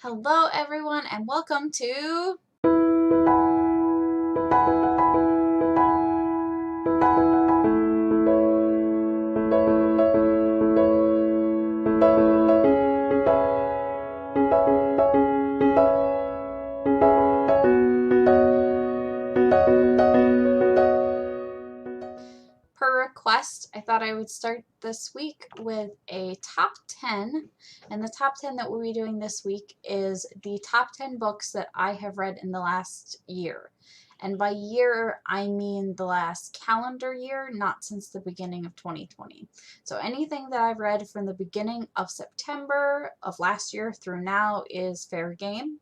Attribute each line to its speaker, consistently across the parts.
Speaker 1: Hello everyone and welcome to Per request. I thought I would start this week with a top 10, and the top 10 that we'll be doing this week is the top 10 books that I have read in the last year. And by year, I mean the last calendar year, not since the beginning of 2020. So anything that I've read from the beginning of September of last year through now is fair game.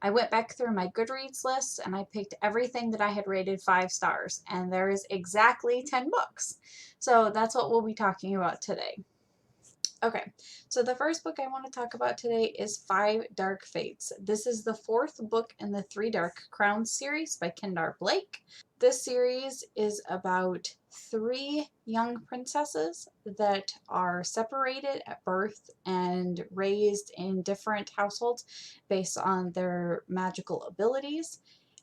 Speaker 1: I went back through my Goodreads list and I picked everything that I had rated 5 stars, and there is exactly 10 books. So that's what we'll be talking about today. Okay, so the first book I want to talk about today is Five Dark Fates. This is the fourth book in the Three Dark Crowns series by Kendare. This series is about 3 young princesses that are separated at birth and raised in different households based on their magical abilities.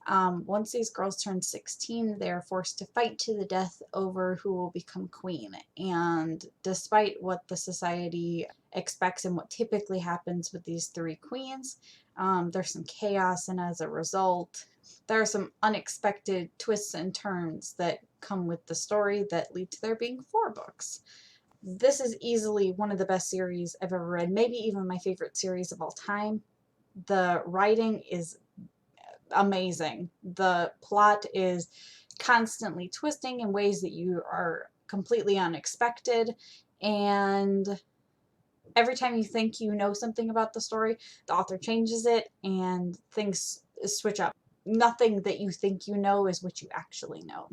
Speaker 1: Once these girls turn 16, they are forced to fight to the death over who will become queen. And despite what the society expects and what typically happens with these 3 queens, there's some chaos, and as a result, there are some unexpected twists and turns that come with the story that lead to there being 4 books. This is easily one of the best series I've ever read, maybe even my favorite series of all time. The writing is amazing. The plot is constantly twisting in ways that you are completely unexpected, and every time you think you know something about the story, the author changes it and things switch up. Nothing that you think you know is what you actually know.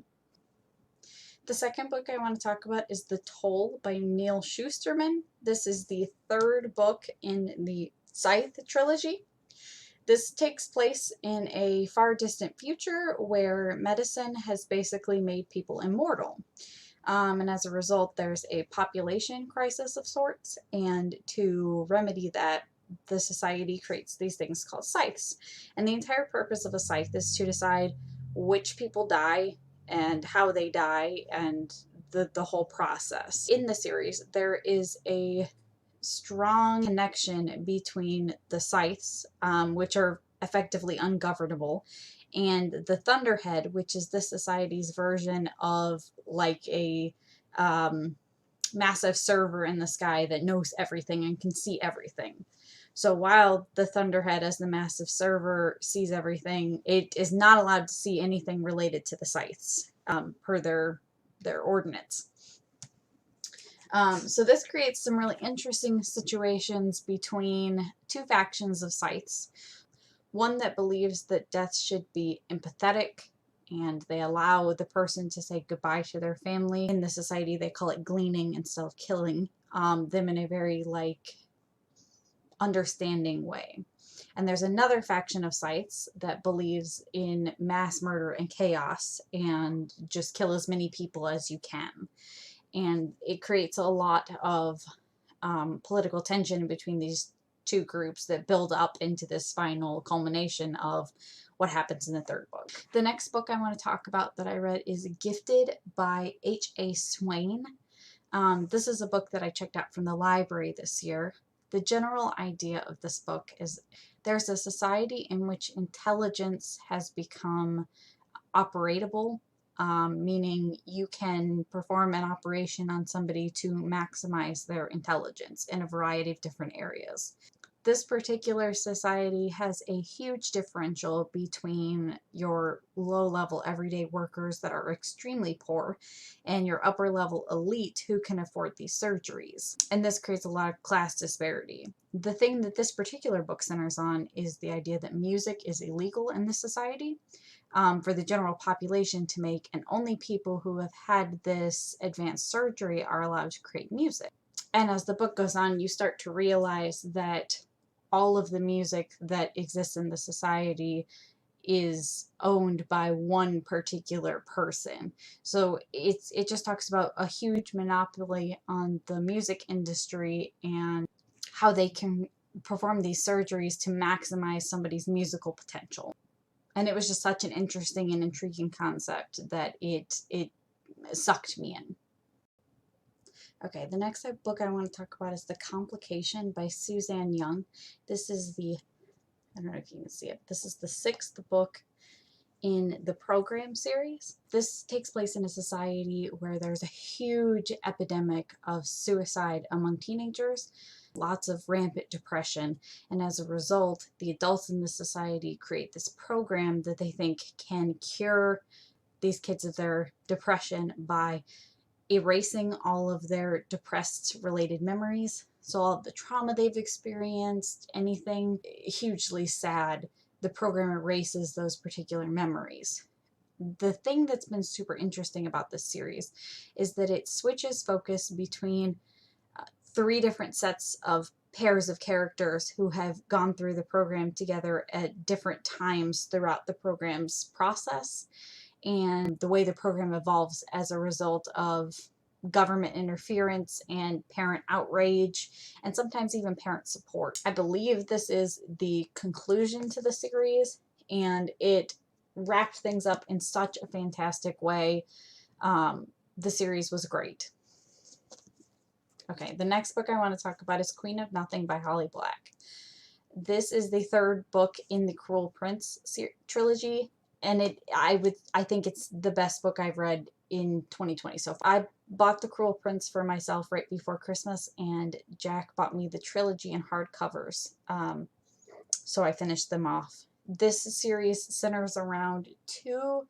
Speaker 1: The second book I want to talk about is The Toll by Neal Shusterman. This is the 3rd book in the Scythe trilogy. This takes place in a far distant future where medicine has basically made people immortal. And as a result, there's a population crisis of sorts, and to remedy that, the society creates these things called scythes. And the entire purpose of a scythe is to decide which people die and how they die and the whole process. In the series, there is a strong connection between the scythes, which are effectively ungovernable, and the Thunderhead, which is the society's version of like a massive server in the sky that knows everything and can see everything. So while the Thunderhead, as the massive server, sees everything, it is not allowed to see anything related to the scythes, per their ordinance. So this creates some really interesting situations between 2 factions of scythes. One that believes that death should be empathetic, and they allow the person to say goodbye to their family. In the society, they call it gleaning instead of killing them in a very, understanding way. And there's another faction of scythes that believes in mass murder and chaos, and just kill as many people as you can. And it creates a lot of political tension between these 2 groups that build up into this final culmination of what happens in the 3rd book. The next book I want to talk about that I read is Gifted by H.A. Swain. This is a book that I checked out from the library this year. The general idea of this book is there's a society in which intelligence has become operatable, meaning you can perform an operation on somebody to maximize their intelligence in a variety of different areas. This particular society has a huge differential between your low-level everyday workers that are extremely poor and your upper-level elite who can afford these surgeries. And this creates a lot of class disparity. The thing that this particular book centers on is the idea that music is illegal in this society, for the general population to make, and only people who have had this advanced surgery are allowed to create music. And as the book goes on, you start to realize that all of the music that exists in the society is owned by one particular person. So it just talks about a huge monopoly on the music industry and how they can perform these surgeries to maximize somebody's musical potential. And it was just such an interesting and intriguing concept that it sucked me in. Okay, the next book I want to talk about is The Complication by Suzanne Young. This is I don't know if you can see it, this is the 6th book in the program series. This takes place in a society where there's a huge epidemic of suicide among teenagers, lots of rampant depression, and as a result, the adults in the society create this program that they think can cure these kids of their depression by erasing all of their depressed related memories. So all of the trauma they've experienced, anything hugely sad, the program erases those particular memories. The thing that's been super interesting about this series is that it switches focus between 3 different sets of pairs of characters who have gone through the program together at different times throughout the program's process, and the way the program evolves as a result of government interference and parent outrage, and sometimes even parent support. I believe this is the conclusion to the series, and it wrapped things up in such a fantastic way. The series was great. Okay, the next book I want to talk about is Queen of Nothing by Holly Black. This is the 3rd book in the Cruel Prince trilogy, and I think it's the best book I've read in 2020. So I bought The Cruel Prince for myself right before Christmas, and Jack bought me the trilogy in hardcovers. So I finished them off. This series centers around 2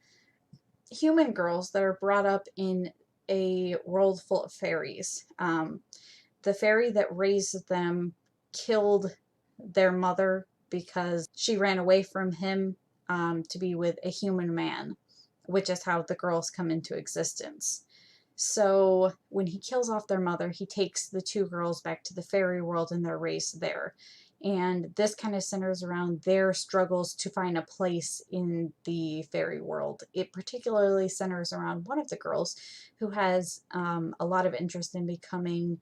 Speaker 1: human girls that are brought up in a world full of fairies. The fairy that raised them killed their mother because she ran away from him to be with a human man, which is how the girls come into existence. So when he kills off their mother, he takes the 2 girls back to the fairy world and they're raised there. And this kind of centers around their struggles to find a place in the fairy world. It particularly centers around one of the girls who has a lot of interest in becoming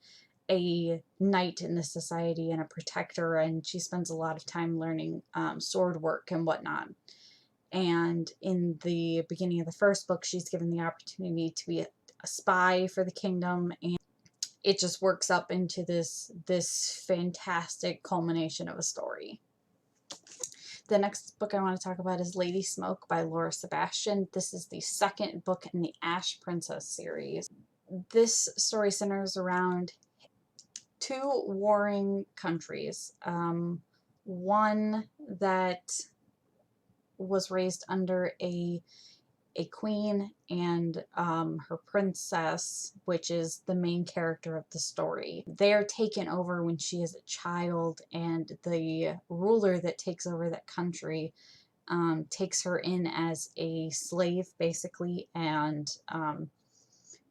Speaker 1: a knight in the society and a protector, and she spends a lot of time learning sword work and whatnot. And in the beginning of the 1st book, she's given the opportunity to be a spy for the kingdom, and it just works up into this fantastic culmination of a story. The next book I want to talk about is Lady Smoke by Laura Sebastian. This is the 2nd book in the Ash Princess series. This story centers around 2 warring countries. One that was raised under a queen and her princess, which is the main character of the story. They're taken over when she is a child, and the ruler that takes over that country takes her in as a slave, basically, and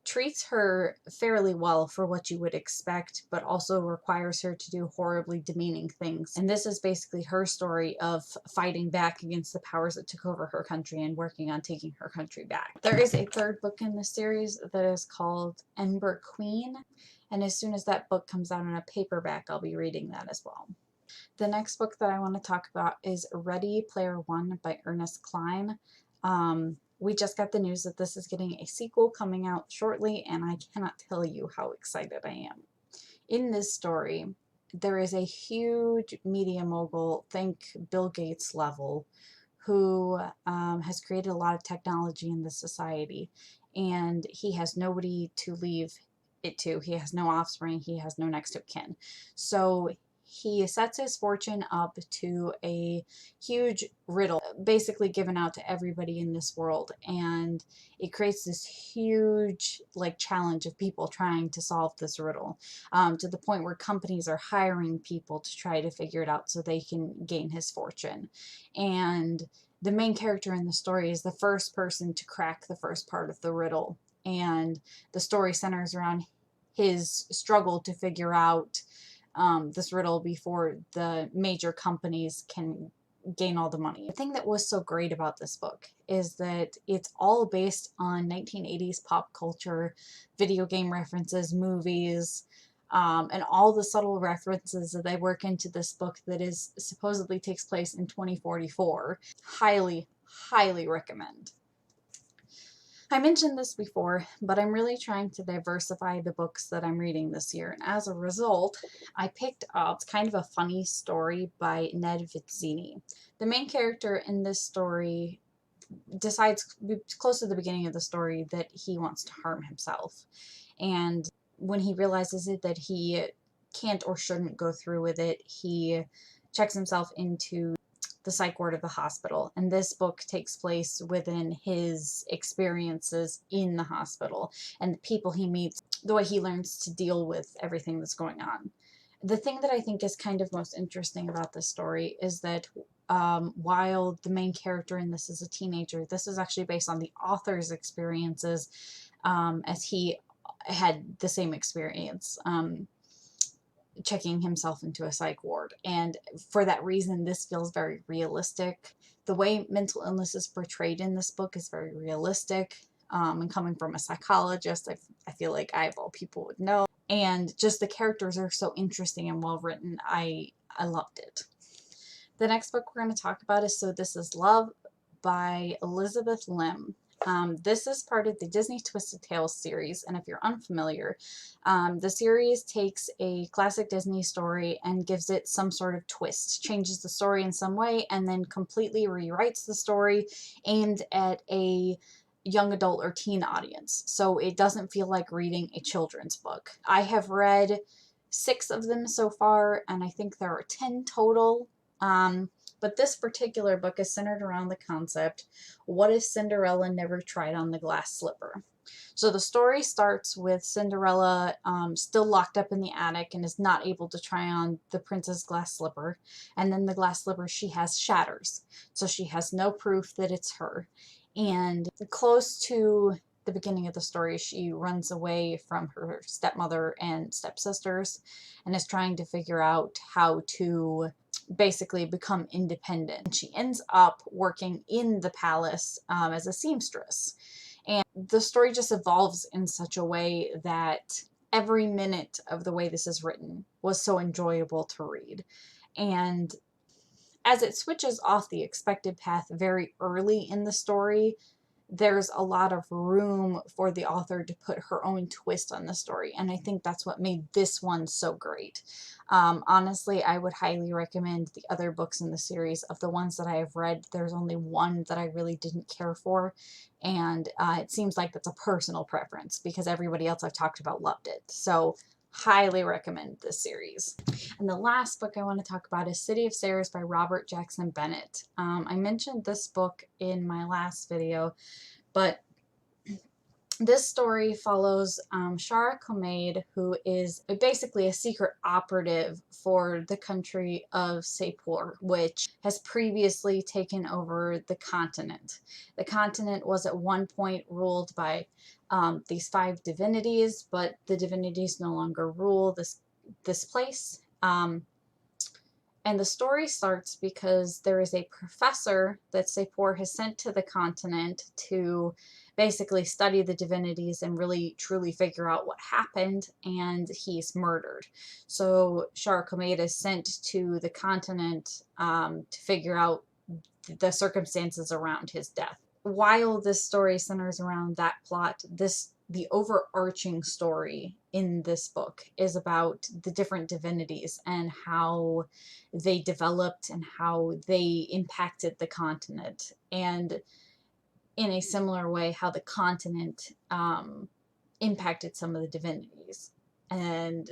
Speaker 1: treats her fairly well for what you would expect, but also requires her to do horribly demeaning things. And this is basically her story of fighting back against the powers that took over her country and working on taking her country back. There is a 3rd book in the series that is called Ember Queen, and as soon as that book comes out in a paperback, I'll be reading that as well. The next book that I want to talk about is Ready Player One by Ernest Cline. We just got the news that this is getting a sequel coming out shortly, and I cannot tell you how excited I am. In this story, there is a huge media mogul, think Bill Gates level, who has created a lot of technology in this society, and he has nobody to leave it to. He has no offspring. He has no next of kin. So he sets his fortune up to a huge riddle, basically given out to everybody in this world, and it creates this huge challenge of people trying to solve this riddle, to the point where companies are hiring people to try to figure it out so they can gain his fortune. And the main character in the story is the first person to crack the first part of the riddle, and the story centers around his struggle to figure out this riddle before the major companies can gain all the money. The thing that was so great about this book is that it's all based on 1980s pop culture, video game references, movies, and all the subtle references that they work into this book that is supposedly takes place in 2044. Highly, highly recommend. I mentioned this before, but I'm really trying to diversify the books that I'm reading this year, and as a result, I picked up kind of a funny story by Ned Vizzini. The main character in this story decides close to the beginning of the story that he wants to harm himself, and when he realizes it that he can't or shouldn't go through with it, he checks himself into the psych ward of the hospital, and this book takes place within his experiences in the hospital and the people he meets, the way he learns to deal with everything that's going on. The thing that I think is kind of most interesting about this story is that while the main character in this is a teenager, this is actually based on the author's experiences, as he had the same experience. Checking himself into a psych ward, and for that reason this feels very realistic. The way mental illness is portrayed in this book is very realistic, and coming from a psychologist, I feel like I of all people would know, and just the characters are so interesting and well written. I loved it. The next book we're going to talk about is So This Is Love by Elizabeth Lim. This is part of the Disney Twisted Tales series, and if you're unfamiliar, the series takes a classic Disney story and gives it some sort of twist, changes the story in some way, and then completely rewrites the story aimed at a young adult or teen audience. So it doesn't feel like reading a children's book. I have read 6 of them so far, and I think there are 10 total. But this particular book is centered around the concept, what if Cinderella never tried on the glass slipper? So the story starts with Cinderella still locked up in the attic and is not able to try on the prince's glass slipper. And then the glass slipper she has shatters. So she has no proof that it's her. And close to the beginning of the story, she runs away from her stepmother and stepsisters and is trying to figure out how to basically become independent. She ends up working in the palace as a seamstress. And the story just evolves in such a way that every minute of the way this is written was so enjoyable to read. And as it switches off the expected path very early in the story, there's a lot of room for the author to put her own twist on the story, and I think that's what made this one so great. Honestly, I would highly recommend the other books in the series. Of the ones that I have read, there's only one that I really didn't care for, and it seems like that's a personal preference because everybody else I've talked about loved it. So highly recommend this series. And the last book I want to talk about is City of Stairs by Robert Jackson Bennett. I mentioned this book in my last video, but this story follows Shara Comade, who is basically a secret operative for the country of Sept, which has previously taken over the continent. The continent was at one point ruled by these 5 divinities, but the divinities no longer rule this place. And the story starts because there is a professor that Sept has sent to the continent to basically study the divinities and really truly figure out what happened, and he's murdered. So Comade is sent to the continent to figure out the circumstances around his death. While this story centers around that plot, the overarching story in this book is about the different divinities and how they developed and how they impacted the continent, and in a similar way how the continent impacted some of the divinities. And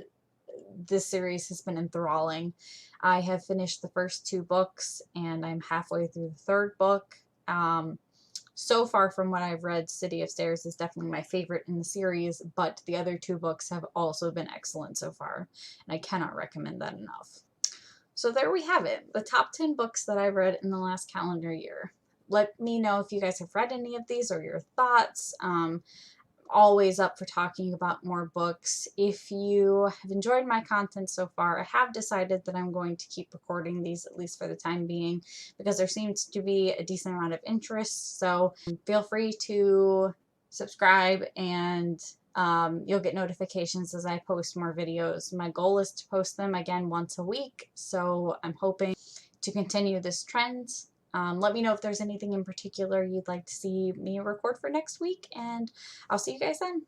Speaker 1: this series has been enthralling. I have finished the first 2 books and I'm halfway through the 3rd book. So far from what I've read, City of Stairs is definitely my favorite in the series, but the other 2 books have also been excellent so far, and I cannot recommend that enough. So there we have it, the top 10 books that I've read in the last calendar year. Let me know if you guys have read any of these or your thoughts. Always up for talking about more books. If you have enjoyed my content so far, I have decided that I'm going to keep recording these, at least for the time being, because there seems to be a decent amount of interest. So feel free to subscribe and You'll get notifications as I post more videos. My goal is to post them again once a week, so I'm hoping to continue this trend. Let me know if there's anything in particular you'd like to see me record for next week, and I'll see you guys then.